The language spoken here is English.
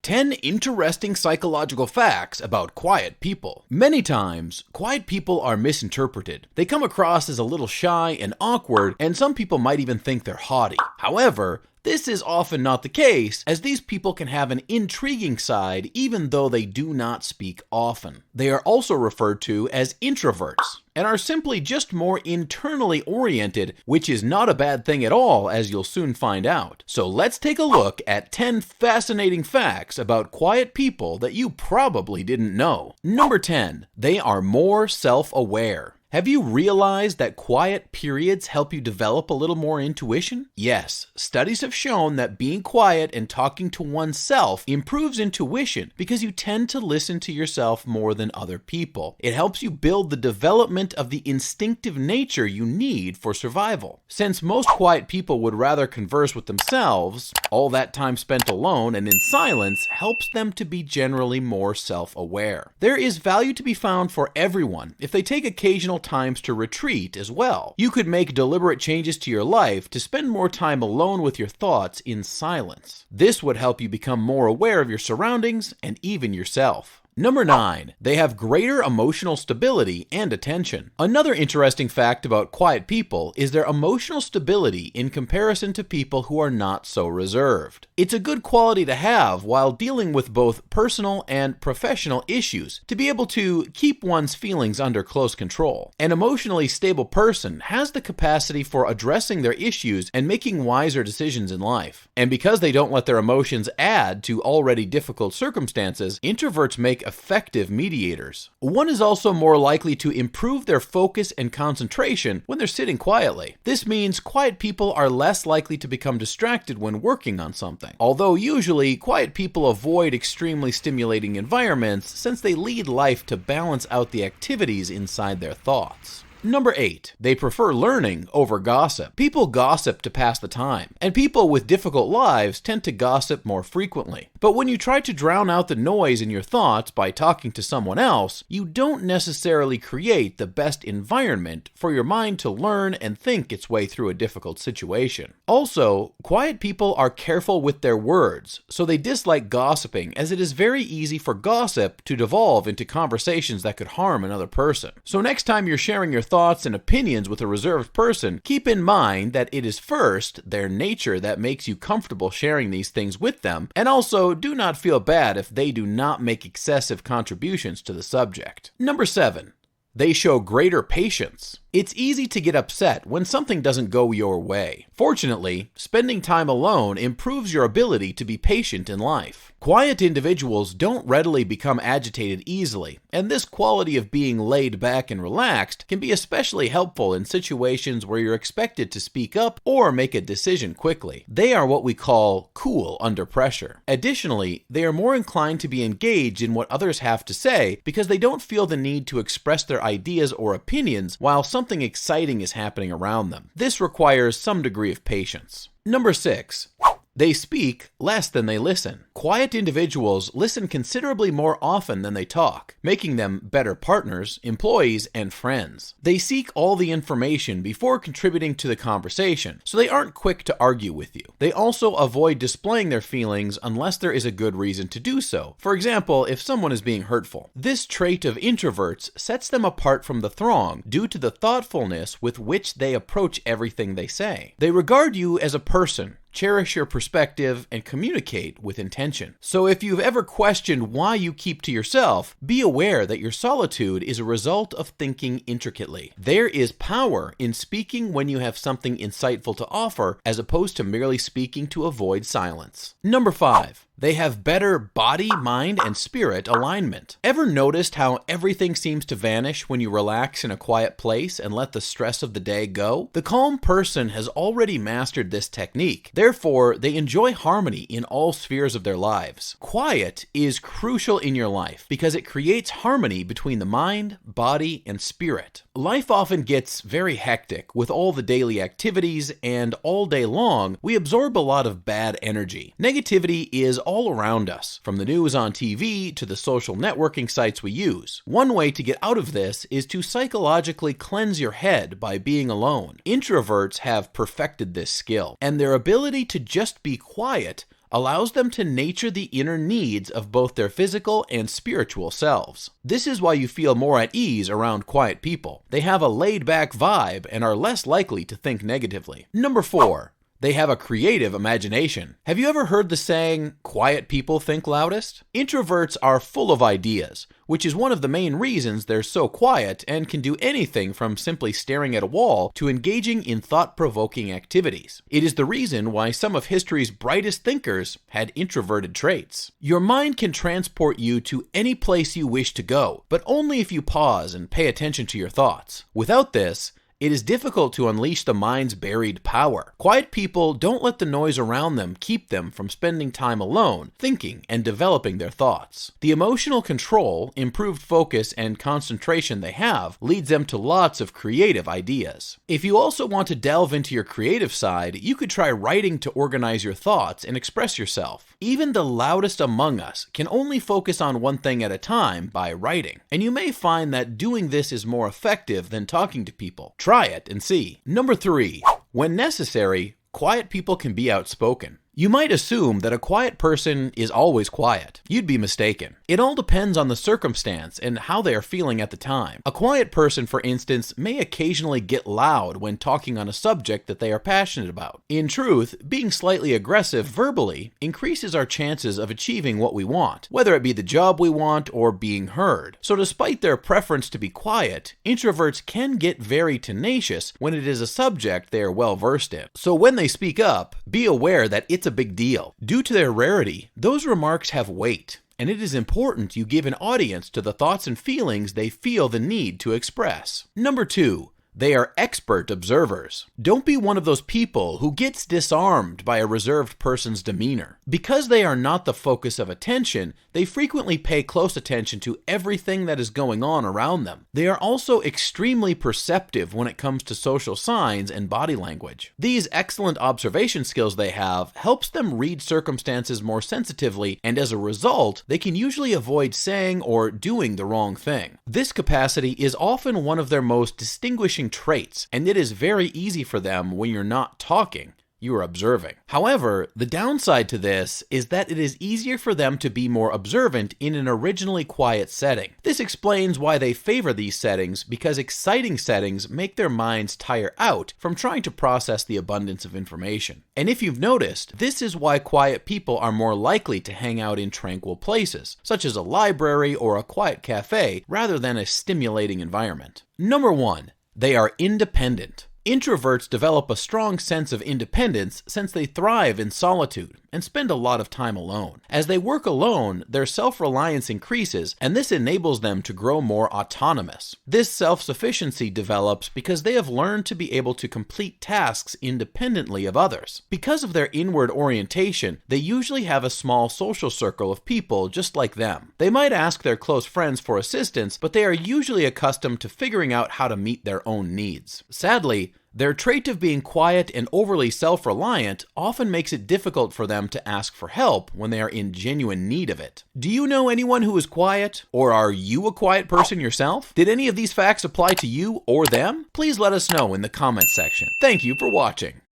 10 interesting psychological facts about quiet people. Many times, quiet people are misinterpreted. They come across as a little shy and awkward, and some people might even think they're haughty. However, this is often not the case, as these people can have an intriguing side even though they do not speak often. They are also referred to as introverts, and are simply just more internally oriented, which is not a bad thing at all, as you'll soon find out. So let's take a look at 10 fascinating facts about quiet people that you probably didn't know. Number 10, they are more self-aware. Have you realized that quiet periods help you develop a little more intuition? Yes, studies have shown that being quiet and talking to oneself improves intuition because you tend to listen to yourself more than other people. It helps you build the development of the instinctive nature you need for survival. Since most quiet people would rather converse with themselves, all that time spent alone and in silence helps them to be generally more self-aware. There is value to be found for everyone if they take occasional times to retreat as well. You could make deliberate changes to your life to spend more time alone with your thoughts in silence. This would help you become more aware of your surroundings and even yourself. Number 9, they have greater emotional stability and attention. Another interesting fact about quiet people is their emotional stability in comparison to people who are not so reserved. It's a good quality to have while dealing with both personal and professional issues, to be able to keep one's feelings under close control. An emotionally stable person has the capacity for addressing their issues and making wiser decisions in life. And because they don't let their emotions add to already difficult circumstances, introverts make effective mediators. One is also more likely to improve their focus and concentration when they're sitting quietly. This means quiet people are less likely to become distracted when working on something. Although usually, quiet people avoid extremely stimulating environments since they lead life to balance out the activities inside their thoughts. Number 8, they prefer learning over gossip. People gossip to pass the time, and people with difficult lives tend to gossip more frequently. But when you try to drown out the noise in your thoughts by talking to someone else, you don't necessarily create the best environment for your mind to learn and think its way through a difficult situation. Also, quiet people are careful with their words, so they dislike gossiping, as it is very easy for gossip to devolve into conversations that could harm another person. So next time you're sharing your thoughts and opinions with a reserved person, keep in mind that it is first their nature that makes you comfortable sharing these things with them, and also do not feel bad if they do not make excessive contributions to the subject. Number 7, they show greater patience. It's easy to get upset when something doesn't go your way. Fortunately, spending time alone improves your ability to be patient in life. Quiet individuals don't readily become agitated easily, and this quality of being laid back and relaxed can be especially helpful in situations where you're expected to speak up or make a decision quickly. They are what we call cool under pressure. Additionally, they are more inclined to be engaged in what others have to say because they don't feel the need to express their ideas or opinions while something exciting is happening around them. This requires some degree of patience. Number 6, they speak less than they listen. Quiet individuals listen considerably more often than they talk, making them better partners, employees, and friends. They seek all the information before contributing to the conversation, so they aren't quick to argue with you. They also avoid displaying their feelings unless there is a good reason to do so. For example, if someone is being hurtful. This trait of introverts sets them apart from the throng due to the thoughtfulness with which they approach everything they say. They regard you as a person, cherish your perspective, and communicate with intention. So if you've ever questioned why you keep to yourself, be aware that your solitude is a result of thinking intricately. There is power in speaking when you have something insightful to offer, as opposed to merely speaking to avoid silence. Number 5, they have better body, mind, and spirit alignment. Ever noticed how everything seems to vanish when you relax in a quiet place and let the stress of the day go? The calm person has already mastered this technique. Therefore, they enjoy harmony in all spheres of their lives. Quiet is crucial in your life because it creates harmony between the mind, body, and spirit. Life often gets very hectic with all the daily activities, and all day long, we absorb a lot of bad energy. Negativity is all around us, from the news on TV to the social networking sites we use. One way to get out of this is to psychologically cleanse your head by being alone. Introverts have perfected this skill, and their ability to just be quiet allows them to nurture the inner needs of both their physical and spiritual selves. This is why you feel more at ease around quiet people. They have a laid-back vibe and are less likely to think negatively. Number 4. They have a creative imagination. Have you ever heard the saying, quiet people think loudest? Introverts are full of ideas, which is one of the main reasons they're so quiet and can do anything from simply staring at a wall to engaging in thought-provoking activities. It is the reason why some of history's brightest thinkers had introverted traits. Your mind can transport you to any place you wish to go, but only if you pause and pay attention to your thoughts. Without this, it is difficult to unleash the mind's buried power. Quiet people don't let the noise around them keep them from spending time alone, thinking and developing their thoughts. The emotional control, improved focus, and concentration they have leads them to lots of creative ideas. If you also want to delve into your creative side, you could try writing to organize your thoughts and express yourself. Even the loudest among us can only focus on one thing at a time by writing, and you may find that doing this is more effective than talking to people. Try it and see. Number 3. When necessary, quiet people can be outspoken. You might assume that a quiet person is always quiet. You'd be mistaken. It all depends on the circumstance and how they are feeling at the time. A quiet person, for instance, may occasionally get loud when talking on a subject that they are passionate about. In truth, being slightly aggressive verbally increases our chances of achieving what we want, whether it be the job we want or being heard. So despite their preference to be quiet, introverts can get very tenacious when it is a subject they are well versed in. So when they speak up, be aware that it's a big deal. Due to their rarity, those remarks have weight, and it is important you give an audience to the thoughts and feelings they feel the need to express. Number 2. They are expert observers. Don't be one of those people who gets disarmed by a reserved person's demeanor. Because they are not the focus of attention, they frequently pay close attention to everything that is going on around them. They are also extremely perceptive when it comes to social signs and body language. These excellent observation skills they have helps them read circumstances more sensitively, and as a result, they can usually avoid saying or doing the wrong thing. This capacity is often one of their most distinguishing traits, and it is very easy for them when you're not talking. You are observing. However, the downside to this is that it is easier for them to be more observant in an originally quiet setting. This explains why they favor these settings, because exciting settings make their minds tire out from trying to process the abundance of information. And if you've noticed, this is why quiet people are more likely to hang out in tranquil places, such as a library or a quiet cafe, rather than a stimulating environment. Number 1. They are independent. Introverts develop a strong sense of independence since they thrive in solitude and spend a lot of time alone. As they work alone, their self-reliance increases, and this enables them to grow more autonomous. This self-sufficiency develops because they have learned to be able to complete tasks independently of others. Because of their inward orientation, they usually have a small social circle of people just like them. They might ask their close friends for assistance, but they are usually accustomed to figuring out how to meet their own needs. Sadly, their trait of being quiet and overly self-reliant often makes it difficult for them to ask for help when they are in genuine need of it. Do you know anyone who is quiet? Or are you a quiet person yourself? Did any of these facts apply to you or them? Please let us know in the comments section. Thank you for watching.